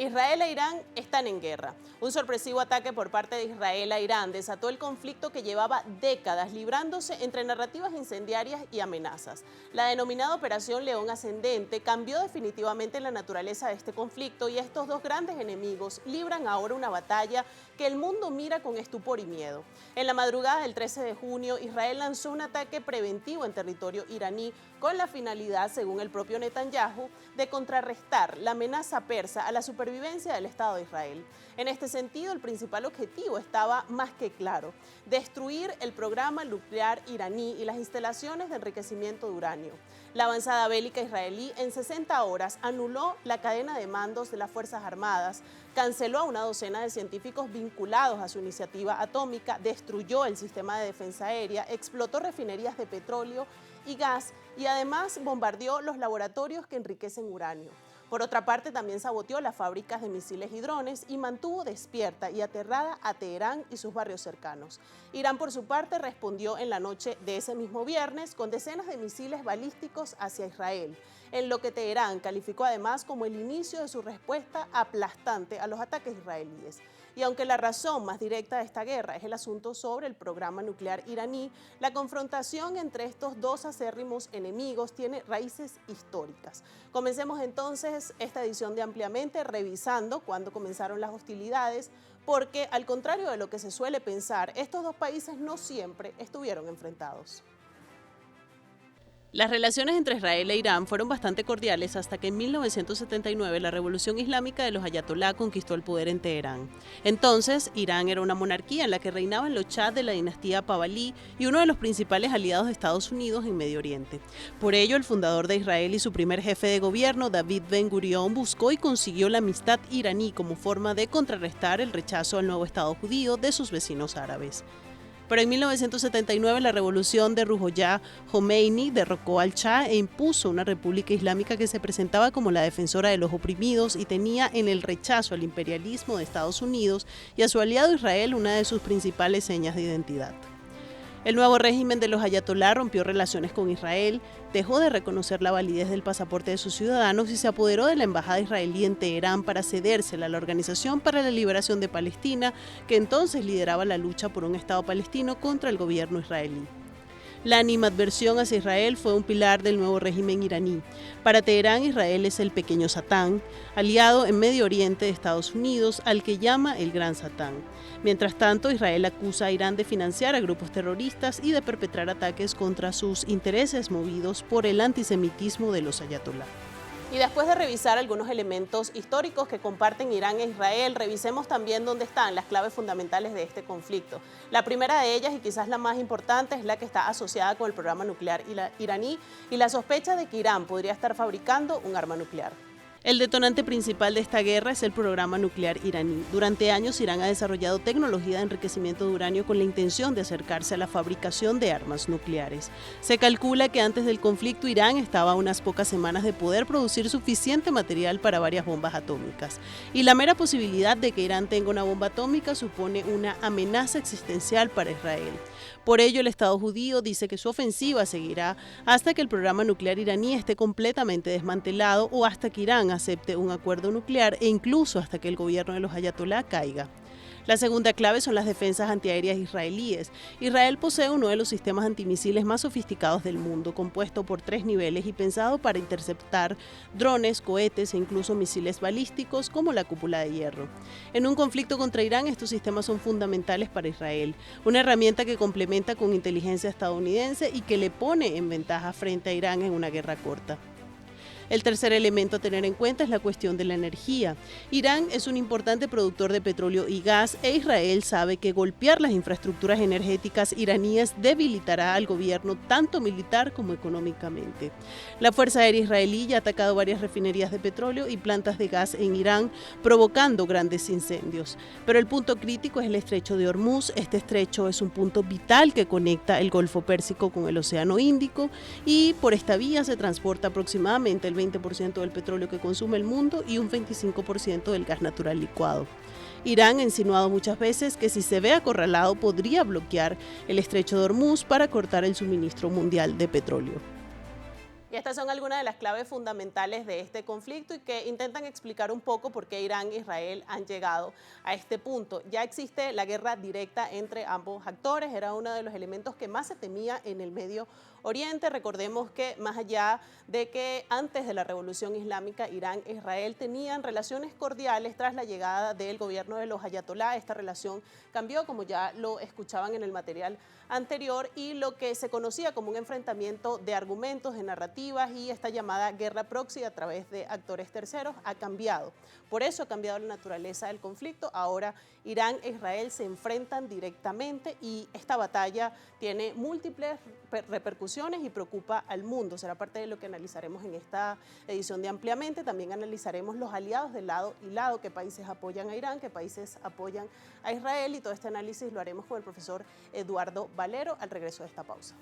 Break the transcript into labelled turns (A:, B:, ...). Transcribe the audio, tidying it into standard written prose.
A: Israel e Irán están en guerra. Un sorpresivo ataque por parte de Israel a Irán desató el conflicto que llevaba décadas librándose entre narrativas incendiarias y amenazas. La denominada Operación León Ascendente cambió definitivamente la naturaleza de este conflicto y estos dos grandes enemigos libran ahora una batalla que el mundo mira con estupor y miedo. En la madrugada del 13 de junio, Israel lanzó un ataque preventivo en territorio iraní con la finalidad, según el propio Netanyahu, de contrarrestar la amenaza persa a la supervivencia del Estado de Israel. En este sentido, el principal objetivo estaba más que claro: destruir el programa nuclear iraní y las instalaciones de enriquecimiento de uranio. La avanzada bélica israelí en 60 horas anuló la cadena de mandos de las Fuerzas Armadas, canceló a una docena de científicos vinculados a su iniciativa atómica, destruyó el sistema de defensa aérea, explotó refinerías de petróleo y gas y además bombardeó los laboratorios que enriquecen uranio. Por otra parte, también saboteó las fábricas de misiles y drones y mantuvo despierta y aterrada a Teherán y sus barrios cercanos. Irán, por su parte, respondió en la noche de ese mismo viernes con decenas de misiles balísticos hacia Israel, en lo que Teherán calificó además como el inicio de su respuesta aplastante a los ataques israelíes. Y aunque la razón más directa de esta guerra es el asunto sobre el programa nuclear iraní, la confrontación entre estos dos acérrimos enemigos tiene raíces históricas. Comencemos entonces esta edición de Ampliamente revisando cuándo comenzaron las hostilidades, porque al contrario de lo que se suele pensar, estos dos países no siempre estuvieron enfrentados. Las relaciones entre Israel e Irán fueron bastante cordiales hasta que en 1979 la revolución islámica de los ayatolá conquistó el poder en Teherán. Entonces, Irán era una monarquía en la que reinaban los Shah de la dinastía Pahlaví y uno de los principales aliados de Estados Unidos en Medio Oriente. Por ello, el fundador de Israel y su primer jefe de gobierno, David Ben Gurión, buscó y consiguió la amistad iraní como forma de contrarrestar el rechazo al nuevo Estado judío de sus vecinos árabes. Pero en 1979 la revolución de Ruhollah Khomeini derrocó al Shah e impuso una república islámica que se presentaba como la defensora de los oprimidos y tenía en el rechazo al imperialismo de Estados Unidos y a su aliado Israel una de sus principales señas de identidad. El nuevo régimen de los ayatolá rompió relaciones con Israel, dejó de reconocer la validez del pasaporte de sus ciudadanos y se apoderó de la embajada israelí en Teherán para cedérsela a la Organización para la Liberación de Palestina, que entonces lideraba la lucha por un Estado palestino contra el gobierno israelí. La animadversión hacia Israel fue un pilar del nuevo régimen iraní. Para Teherán, Israel es el pequeño Satán, aliado en Medio Oriente de Estados Unidos, al que llama el Gran Satán. Mientras tanto, Israel acusa a Irán de financiar a grupos terroristas y de perpetrar ataques contra sus intereses movidos por el antisemitismo de los ayatolá. Y después de revisar algunos elementos históricos que comparten Irán e Israel, revisemos también dónde están las claves fundamentales de este conflicto. La primera de ellas, y quizás la más importante, es la que está asociada con el programa nuclear iraní y la sospecha de que Irán podría estar fabricando un arma nuclear. El detonante principal de esta guerra es el programa nuclear iraní. Durante años, Irán ha desarrollado tecnología de enriquecimiento de uranio con la intención de acercarse a la fabricación de armas nucleares. Se calcula que antes del conflicto, Irán estaba a unas pocas semanas de poder producir suficiente material para varias bombas atómicas. Y la mera posibilidad de que Irán tenga una bomba atómica supone una amenaza existencial para Israel. Por ello, el Estado judío dice que su ofensiva seguirá hasta que el programa nuclear iraní esté completamente desmantelado o hasta que Irán acepte un acuerdo nuclear e incluso hasta que el gobierno de los ayatolá caiga. La segunda clave son las defensas antiaéreas israelíes. Israel posee uno de los sistemas antimisiles más sofisticados del mundo, compuesto por 3 niveles y pensado para interceptar drones, cohetes e incluso misiles balísticos como la cúpula de hierro. En un conflicto contra Irán, estos sistemas son fundamentales para Israel, una herramienta que complementa con inteligencia estadounidense y que le pone en ventaja frente a Irán en una guerra corta. El tercer elemento a tener en cuenta es la cuestión de la energía. Irán es un importante productor de petróleo y gas e Israel sabe que golpear las infraestructuras energéticas iraníes debilitará al gobierno tanto militar como económicamente. La Fuerza Aérea Israelí ya ha atacado varias refinerías de petróleo y plantas de gas en Irán, provocando grandes incendios. Pero el punto crítico es el estrecho de Hormuz. Este estrecho es un punto vital que conecta el Golfo Pérsico con el Océano Índico y por esta vía se transporta aproximadamente el 20% del petróleo que consume el mundo y un 25% del gas natural licuado. Irán ha insinuado muchas veces que si se ve acorralado podría bloquear el estrecho de Hormuz para cortar el suministro mundial de petróleo. Y estas son algunas de las claves fundamentales de este conflicto y que intentan explicar un poco por qué Irán e Israel han llegado a este punto. Ya existe la guerra directa entre ambos actores, era uno de los elementos que más se temía en el Medio Oriente. Recordemos que más allá de que antes de la Revolución Islámica Irán e Israel tenían relaciones cordiales tras la llegada del gobierno de los ayatolá, esta relación cambió, como ya lo escuchaban en el material anterior, y lo que se conocía como un enfrentamiento de argumentos, de narrativas y esta llamada guerra proxy a través de actores terceros ha cambiado. Por eso ha cambiado la naturaleza del conflicto. Ahora Irán e Israel se enfrentan directamente y esta batalla tiene múltiples repercusiones y preocupa al mundo. Será parte de lo que analizaremos en esta edición de Ampliamente. También analizaremos los aliados de lado y lado, qué países apoyan a Irán, qué países apoyan a Israel, y todo este análisis lo haremos con el profesor Eduardo Valero al regreso de esta pausa.